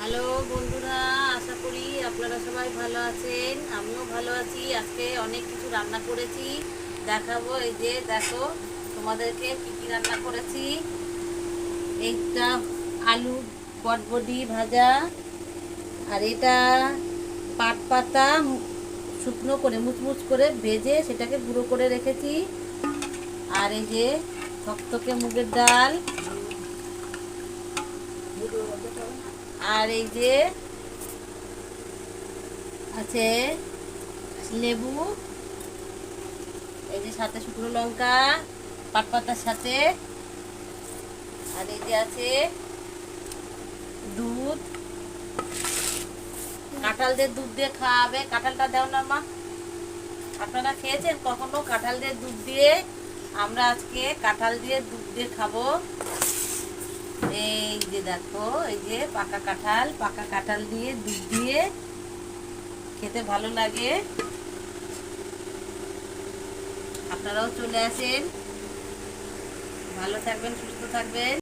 Hello বন্ধুরা, আশা করি আপনারা সবাই ভালো আছেন। আমিও ভালো আছি। আজকে অনেক কিছু রান্না করেছি, দেখাবো। এই যে দেখো, তোমাদেরকে কি কি রান্না করেছি। এইটা আলু বটবডি ভাজা, আর এটা পাট পাতা শুকনো করে মুচমুচ করে ভেজে সেটাকে গুঁড়ো করে রেখেছি। আর এই যে থকথকে মুগের ডাল, আর এই যে আছে লেবু, এই যে সাথে শুকনো লঙ্কা পাট পাতার সাথে, আর এই যে আছে দুধ। কাঁঠাল দিয়ে দুধ দিয়ে খাওয়াবে। কাঁঠালটা দাও না মা। আপনারা খেয়েছেন কখনো কাঁঠাল দিয়ে দুধ দিয়ে? আমরা আজকে কাঁঠাল দিয়ে দুধ দিয়ে খাবো। এই যে দেখো, এই যে পাকা কাঁঠাল দিয়ে দুধ দিয়ে খেতে ভালো লাগে। আপনারাও চলে আসেন। ভালো থাকবেন, সুস্থ থাকবেন।